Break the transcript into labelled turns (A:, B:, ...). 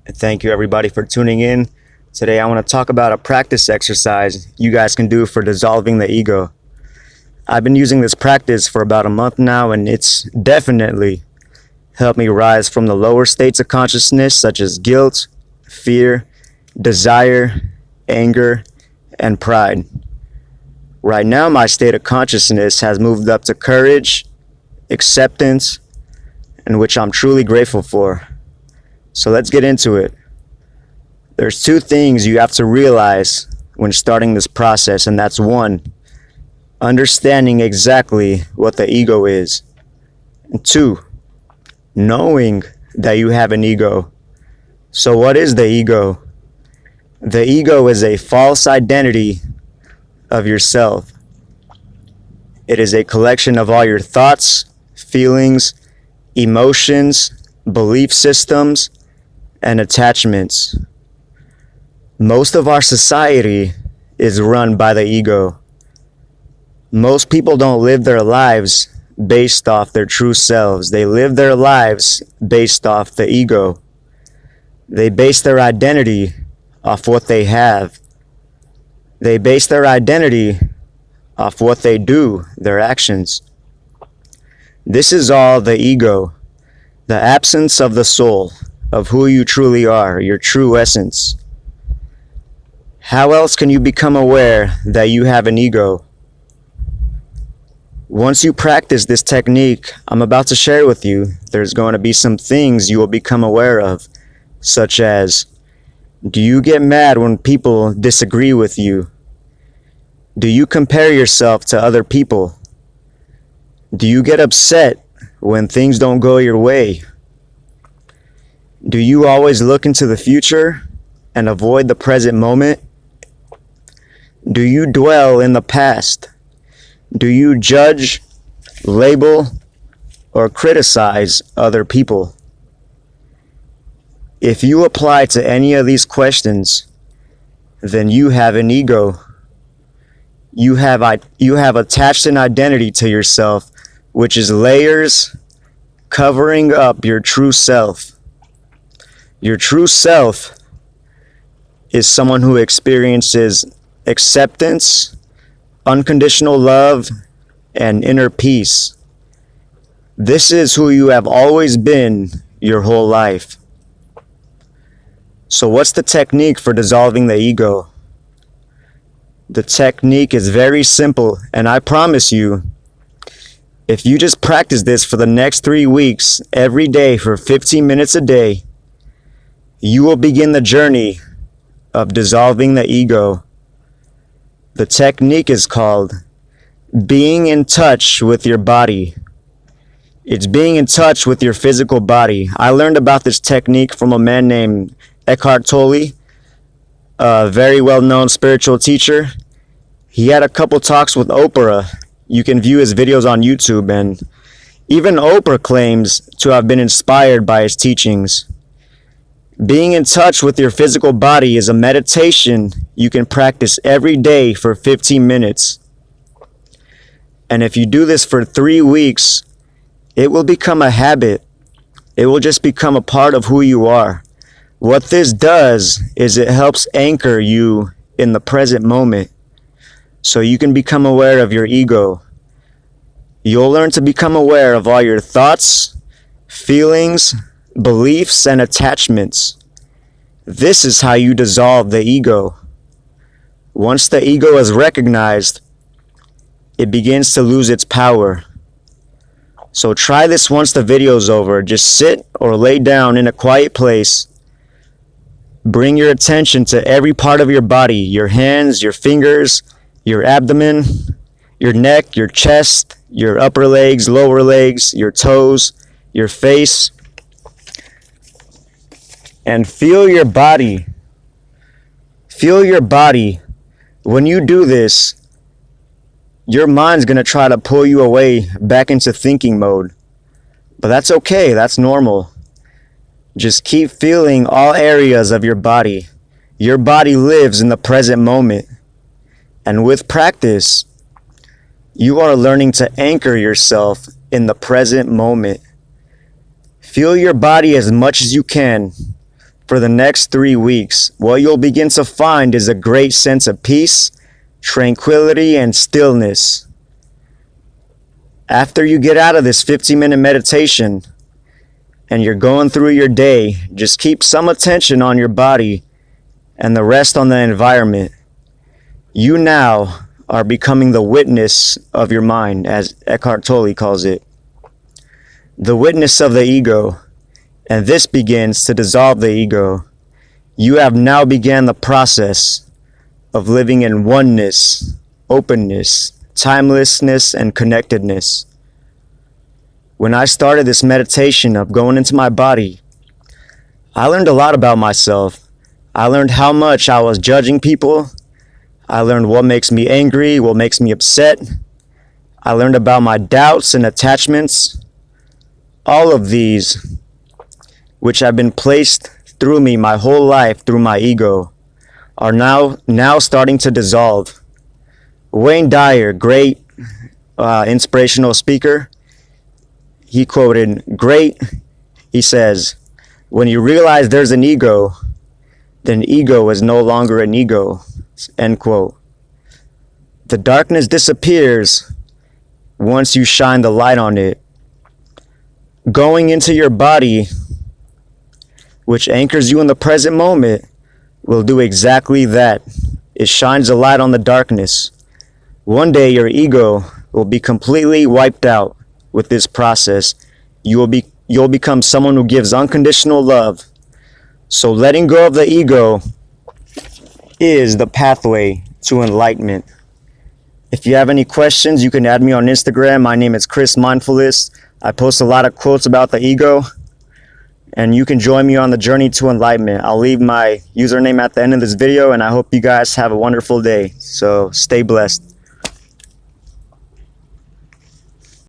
A: And thank you everybody for tuning in. Today I want to talk about a practice exercise you guys can do for dissolving the ego. I've been using this practice for about a month now, and it's definitely helped me rise from the lower states of consciousness such as guilt, fear, desire, anger, and pride. Right now my state of consciousness has moved up to courage, acceptance, and which I'm truly grateful for. So let's get into it. There's two things you have to realize when starting this process, and that's one, understanding exactly what the ego is, and two, knowing that you have an ego. So what is the ego? The ego is a false identity of yourself. It is a collection of all your thoughts, feelings, emotions, belief systems, and attachments. Most of our society is run by the ego. Most people don't live their lives based off their true selves. They live their lives based off the ego. They base their identity off what they have. They base their identity off what they do, their actions. This is all the ego, the absence of the soul, of who you truly are, your true essence. How else can you become aware that you have an ego? Once you practice this technique I'm about to share with you, there's going to be some things you will become aware of, such as, do you get mad when people disagree with you? Do you compare yourself to other people? Do you get upset when things don't go your way? Do you always look into the future and avoid the present moment? Do you dwell in the past? Do you judge, label, or criticize other people? If you apply to any of these questions, then you have an ego. You have attached an identity to yourself, which is layers covering up your true self. Your true self is someone who experiences acceptance, unconditional love, and inner peace. This is who you have always been your whole life. So what's the technique for dissolving the ego? The technique is very simple, and I promise you, if you just practice this for the next 3 weeks, every day for 15 minutes a day, you will begin the journey of dissolving the ego. The technique is called being in touch with your body. It's being in touch with your physical body. I learned about this technique from a man named Eckhart Tolle, a very well-known spiritual teacher. He had a couple talks with Oprah. You can view his videos on YouTube, and even Oprah claims to have been inspired by his teachings. Being in touch with your physical body is a meditation you can practice every day for 15 minutes. And if you do this for 3 weeks, it will become a habit. It will just become a part of who you are. What this does is it helps anchor you in the present moment, so you can become aware of your ego. You'll learn to become aware of all your thoughts, feelings, beliefs, and attachments. This is how you dissolve the ego. Once the ego is recognized, it begins to lose its power. So try this once the video's over. Just sit or lay down in a quiet place. Bring your attention to every part of your body, your hands, your fingers, your abdomen, your neck, your chest, your upper legs, lower legs, your toes, your face, and feel your body. Feel your body. When you do this, your mind's going to try to pull you away back into thinking mode. But that's okay. That's normal. Just keep feeling all areas of your body. Your body lives in the present moment. And with practice, you are learning to anchor yourself in the present moment. Feel your body as much as you can. for the next 3 weeks, what you'll begin to find is a great sense of peace, tranquility, and stillness. After you get out of this 15-minute meditation and you're going through your day, just keep some attention on your body and the rest on the environment. You now are becoming the witness of your mind, as Eckhart Tolle calls it. The witness of the ego. And this begins to dissolve the ego. You have now began the process of living in oneness, openness, timelessness, and connectedness. When I started this meditation of going into my body, I learned a lot about myself. I learned how much I was judging people. I learned what makes me angry, what makes me upset. I learned about my doubts and attachments. All of these, which have been placed through me my whole life through my ego, are now starting to dissolve. Wayne Dyer, great inspirational speaker, he quoted, he says, "When you realize there's an ego, then ego is no longer an ego," end quote. The darkness disappears once you shine the light on it. Going into your body, which anchors you in the present moment, will do exactly that. It shines a light on the darkness. One day your ego will be completely wiped out with this process. You'll become someone who gives unconditional love. So letting go of the ego is the pathway to enlightenment. If you have any questions, you can add me on Instagram. My name is Chris Mindfulist. I post a lot of quotes about the ego, and you can join me on the journey to enlightenment. I'll leave my username at the end of this video, and I hope you guys have a wonderful day. So stay blessed.